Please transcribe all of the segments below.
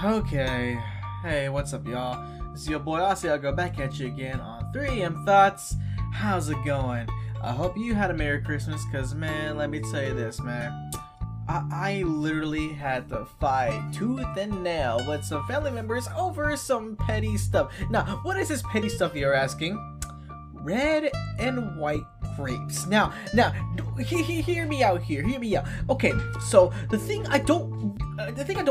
Okay. Hey, what's up, y'all? This is your boy Asiago back at you again on 3AM Thoughts. How's it going? I hope you had a Merry Christmas, cause man, let me tell you this, man. I literally had to fight tooth and nail with some family members over some petty stuff. Now, what is this petty stuff you're asking? Red and white grapes. Now, hear me out here. Hear me out. Okay, so the thing I don't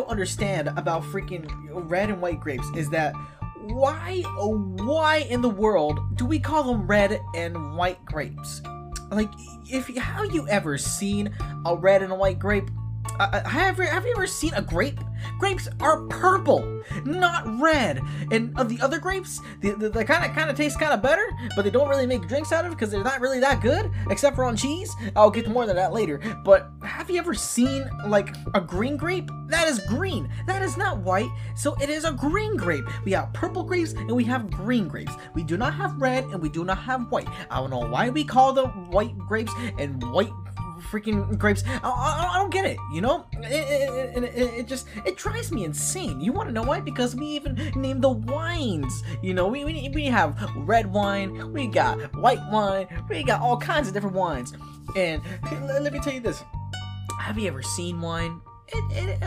understand about freaking red and white grapes is that why in the world do we call them red and white grapes? Like, have you ever seen a red and a white grape? Have you ever seen a grape? Grapes are purple, not red. And of the other grapes, they kind of taste kind of better, but they don't really make drinks out of it because they're not really that good, except for on cheese. I'll get to more of that later. But have you ever seen like a green grape? That is green. That is not white. So it is a green grape. We have purple grapes and we have green grapes. We do not have red and we do not have white. I don't know why we call them white grapes and white freaking grapes. I don't get it, you know? It drives me insane. You want to know why? Because we even name the wines. You know, we have red wine, we got white wine, we got all kinds of different wines. And let me tell you this. Have you ever seen wine? It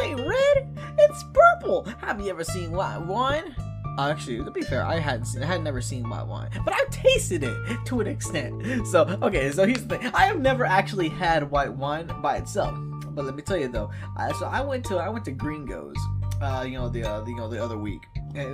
ain't red, it's purple. Have you ever seen wine? Actually, to be fair, I had never seen white wine, but I've tasted it to an extent. So, okay, so here's the thing. I have never actually had white wine by itself. But let me tell you though, I went to Gringo's, the other week. And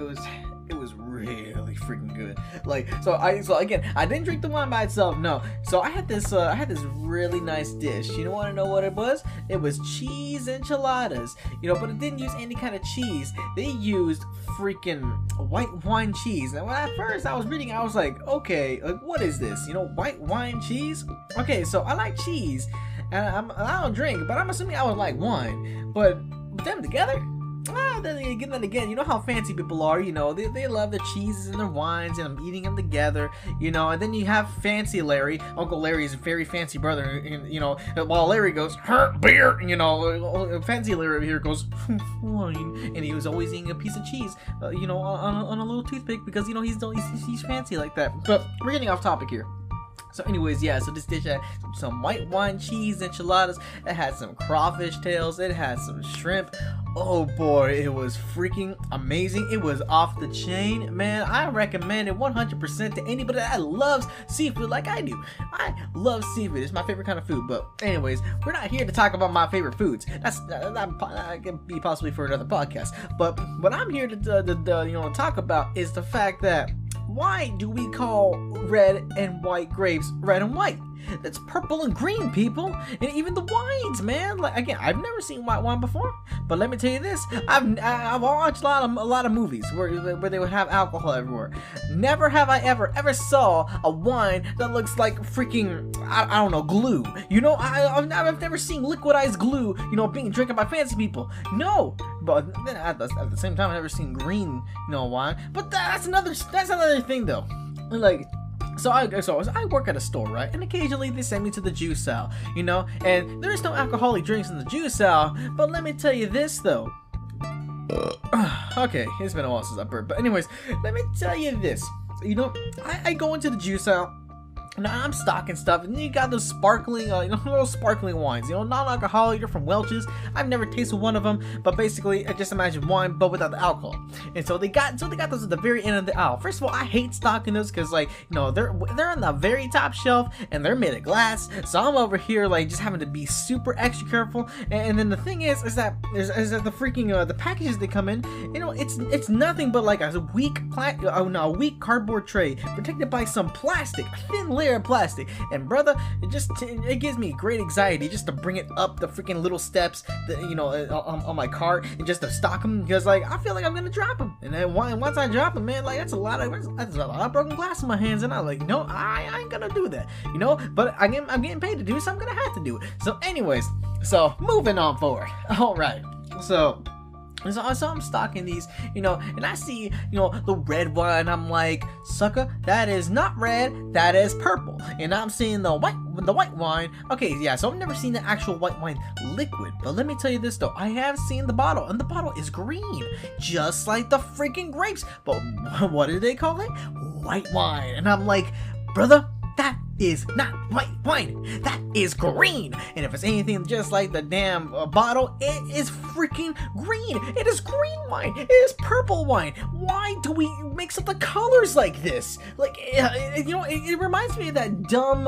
it was really freaking good. Like, so again, I didn't drink the wine by itself, no. So I had this really nice dish. You don't want to know what it was? It was cheese enchiladas. You know, but it didn't use any kind of cheese. They used freaking white wine cheese. And when at first I was reading, I was like, okay, like, what is this? You know, white wine cheese? Okay, so I like cheese, and I don't drink, but I'm assuming I would like wine. But them together? Then again, you know how fancy people are, you know, they love their cheeses and their wines, and I'm eating them together, you know. And then you have Fancy Larry, Uncle Larry's very fancy brother, and, you know, while Larry goes, beer, you know, Fancy Larry here goes, wine, and he was always eating a piece of cheese, you know, on a little toothpick, because, you know, he's fancy like that. But we're getting off topic here. So anyways, yeah, so this dish had some white wine cheese enchiladas, it had some crawfish tails, it had some shrimp. Oh boy, it was freaking amazing. It was off the chain, man. I recommend it 100% to anybody that loves seafood like I do. I love seafood. It's my favorite kind of food. But anyways, we're not here to talk about my favorite foods. That can be possibly for another podcast. But what I'm here to talk about is the fact that why do we call red and white grapes red and white? That's purple and green, people. And even the wines, man. Like, again, I've never seen white wine before, but let me tell you this: I've watched a lot of movies where they would have alcohol everywhere. Never have I ever saw a wine that looks like freaking I don't know, glue. You know, I've never seen liquidized glue, you know, being drinking by fancy people. No, but then at the same time, I've never seen green, you know, wine. But that's another thing though. Like, So I work at a store, right? And occasionally they send me to the juice aisle, you know? And there's no alcoholic drinks in the juice aisle, but let me tell you this, though. Okay, it's been a while since I burped, but anyways, let me tell you this. You know, I go into the juice aisle, and I'm stocking stuff, and you got those sparkling, little sparkling wines, you know, non-alcoholic. They're from Welch's. I've never tasted one of them, but basically, I just imagine wine, but without the alcohol. And so they got those at the very end of the aisle. First of all, I hate stocking those because, like, you know, they're on the very top shelf, and they're made of glass. So I'm over here, like, just having to be super extra careful. And then the thing is that the freaking the packages they come in, you know, it's nothing but like a weak cardboard tray protected by some plastic, a thin layer of plastic. And brother, it gives me great anxiety just to bring it up the freaking little steps that, you know, on my cart, and just to stock them, because like I feel like I'm gonna drop them. And then once I drop them, man, like that's a lot of broken glass in my hands, and I'm like, no, I ain't gonna do that, you know. But I'm getting paid to do it, so I'm gonna have to do it. So anyways, so moving on forward. All right, so And so I'm stocking these, you know, and I see, you know, the red wine. I'm like, sucker, that is not red, that is purple. And I'm seeing the white wine. Okay, yeah, so I've never seen the actual white wine liquid. But let me tell you this though, I have seen the bottle, and the bottle is green, just like the freaking grapes. But what do they call it? White wine. And I'm like, brother, that is not white wine, that is green. And if it's anything just like the damn bottle, it is freaking green. It is green wine, it is purple wine. Why do we mix up the colors like this? Like, you know, it reminds me of that dumb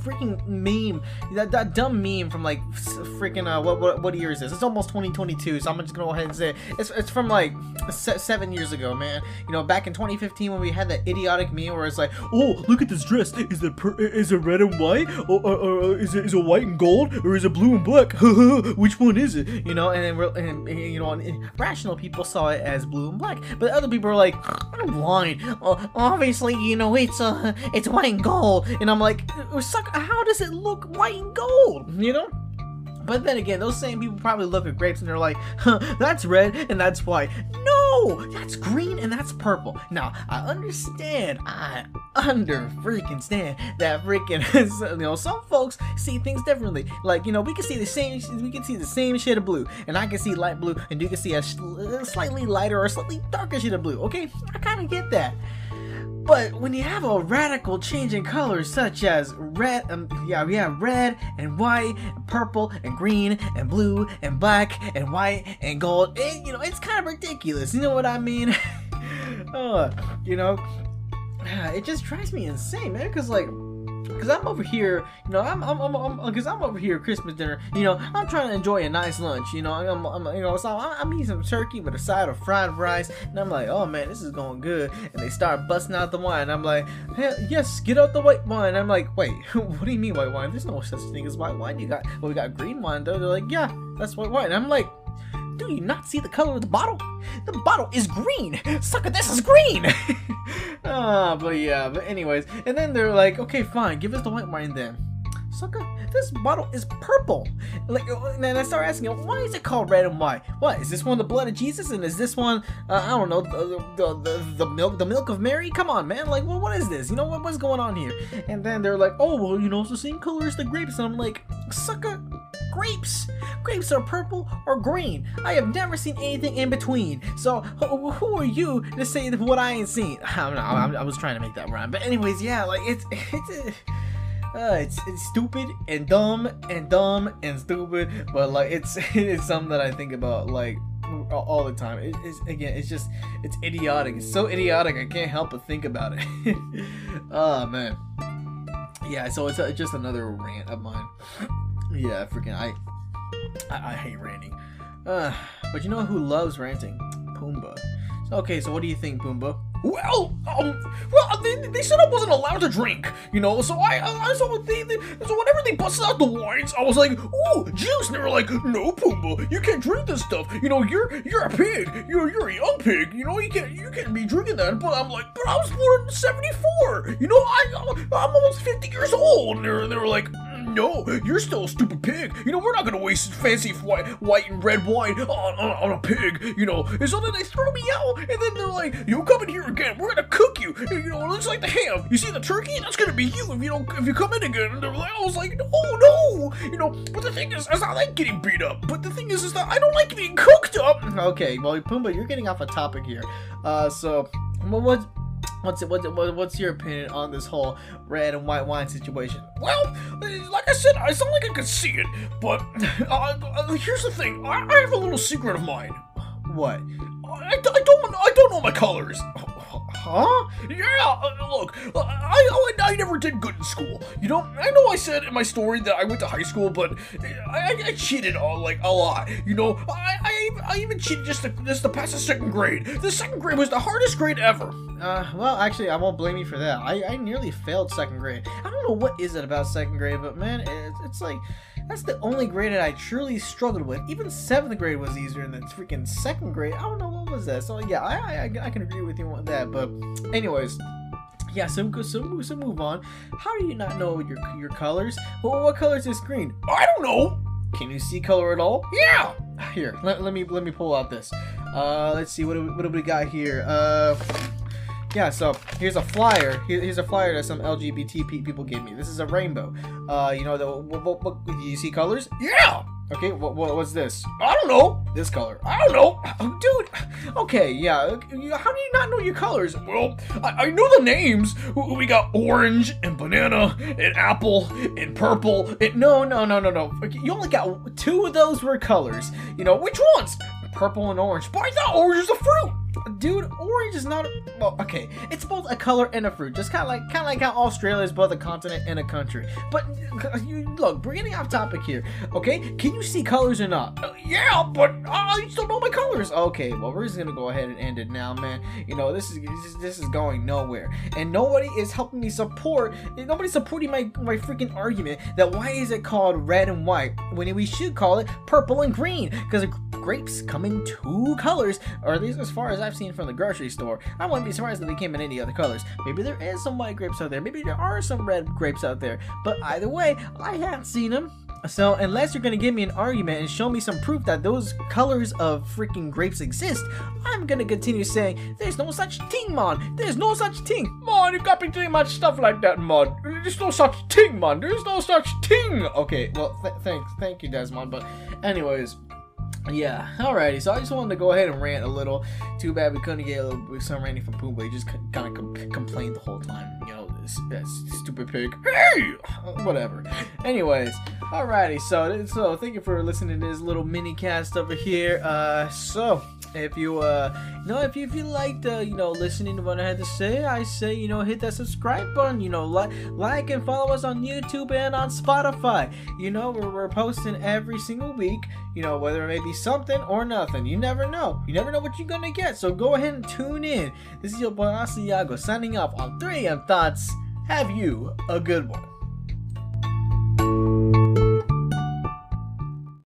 freaking meme, that dumb meme from like freaking what year is this? It's almost 2022, so I'm just gonna go ahead and say it's from like 7 years ago, man. You know, back in 2015 when we had that idiotic meme where it's like, oh, look at this dress, is it red and white, or is it white and gold, or is it blue and black? Which one is it? You know, and you know, and rational people saw it as blue and black, but other people are like, I'm blind. Obviously, you know, it's white and gold, and I'm like, how does it look white and gold? You know. But then again, those same people probably look at grapes and they're like, huh, that's red and that's white. No, that's green and that's purple. Now, I understand that freaking, you know, some folks see things differently. Like, you know, we can see the same shade of blue, and I can see light blue, and you can see a slightly lighter or slightly darker shade of blue. Okay, I kind of get that. But when you have a radical change in colors such as red, red and white, and purple and green and blue and black and white and gold, you know, it's kind of ridiculous. You know what I mean? You know, it just drives me insane, man. Cause I'm over here, you know, I'm over here Christmas dinner, you know, I'm trying to enjoy a nice lunch, you know, I'm eating some turkey with a side of fried rice, and I'm like, oh man, this is going good, and they start busting out the wine, and I'm like, hey, yes, get out the white wine, and I'm like, wait, what do you mean white wine? There's no such thing as white wine. We got green wine though. They're like, yeah, that's white wine. And I'm like, do you not see the color of the bottle? The bottle is green! Sucker, this is green! But anyways, and then they're like, okay, fine, give us the white wine then. Sucker, this bottle is purple. Like, and then I start asking, why is it called red and white? What, is this one the blood of Jesus, and is this one, I don't know, the milk of Mary? Come on, man, like, what is this? You know, what's going on here? And then they're like, oh, well, you know, it's the same color as the grapes, and I'm like, sucker, grapes are purple or green. I have never seen anything in between. So who are you to say what I ain't seen? I was trying to make that rhyme, but anyways, yeah, like it's stupid and dumb and stupid, but like it's something that I think about like all the time. It's idiotic. It's so idiotic I can't help but think about it. Oh man, yeah. So it's just another rant of mine. Yeah, freaking I hate ranting. But you know who loves ranting? Pumbaa. Okay, so what do you think, Pumbaa? Well, they said I wasn't allowed to drink, you know, so so whenever they busted out the wines, I was like, ooh, juice, and they were like, no, Pumbaa, you can't drink this stuff, you know, you're a pig, you're a young pig, you know, you can't be drinking that. But I'm like, but I was born in 74, you know, I'm almost 50 years old, and they were like, no, you're still a stupid pig. You know, we're not gonna waste fancy white and red wine on a pig, you know. And so then they throw me out, and then they're like, you come in here again, we're gonna cook you. And, you know, it looks like the ham. You see the turkey? That's gonna be you if you come in again. And they're like, I was like, no, you know. But the thing is I like getting beat up. But the thing is that I don't like being cooked up. Okay, well, Pumbaa, you're getting off a topic here. So, what's your opinion on this whole red and white wine situation? Well, like I said, I sound like I could see it, but here's the thing. I have a little secret of mine. What? I don't know my colors. Huh? Yeah, look, I never did good in school. You know I said in my story that I went to high school, but I cheated a lot. You know, I even cheated just to pass the second grade. The second grade was the hardest grade ever. Well, actually, I won't blame you for that. I nearly failed second grade. I don't know what is it about second grade, but man, it's like, that's the only grade that I truly struggled with. Even 7th grade was easier than freaking second grade. I don't know what was that. So yeah, I can agree with you on that. But anyways, yeah. So move on. How do you not know your colors? Well, what color is this green? I don't know. Can you see color at all? Yeah. Here, let me pull out this. Let's see, what do we got here? Yeah, so here's a flyer. Here's a flyer that some LGBT people gave me. This is a rainbow. You know, do you see colors? Yeah! Okay, what's this? I don't know. This color. I don't know. Oh, dude. Okay, yeah. How do you not know your colors? Well, I know the names. We got orange and banana and apple and purple. No. Okay, you only got 2 of those were colors. You know, which ones? Purple and orange. But I thought orange is a fruit. Dude, orange is not well, okay, it's both a color and a fruit, just kind of like how Australia is both a continent and a country. But look, we're getting off topic here, okay? Can you see colors or not? Yeah, but I just don't know my colors. Okay, well, we're just gonna go ahead and end it now, man. You know, this is going nowhere, and nobody is helping me support. Nobody's supporting my freaking argument that why is it called red and white when we should call it purple and green? Because grapes come in 2 colors, or at least as far as I've seen from the grocery store. I wouldn't be surprised if they came in any other colors. Maybe there is some white grapes out there. Maybe there are some red grapes out there. But either way, I haven't seen them. So unless you're gonna give me an argument and show me some proof that those colors of freaking grapes exist, I'm gonna continue saying there's no such thing, man. There's no such thing. Man, you can't be doing much stuff like that, man. There's no such thing, man. There's no such thing. Okay, well, thank you, Desmond. But anyways. Yeah, alrighty, so I just wanted to go ahead and rant a little. Too bad we couldn't get some ranting from Pumbaa. He just kind of complained the whole time. You know, this stupid pig. Hey! Whatever. Anyways, alrighty, so thank you for listening to this little mini cast over here. So if you if you liked listening to what I had to say, I say hit that subscribe button. Like and follow us on YouTube and on Spotify. We're posting every single week. Whether it may be something or nothing. You never know. You never know what you're gonna get. So go ahead and tune in. This is your boy Asiago signing off on 3AM Thoughts. Have you a good one.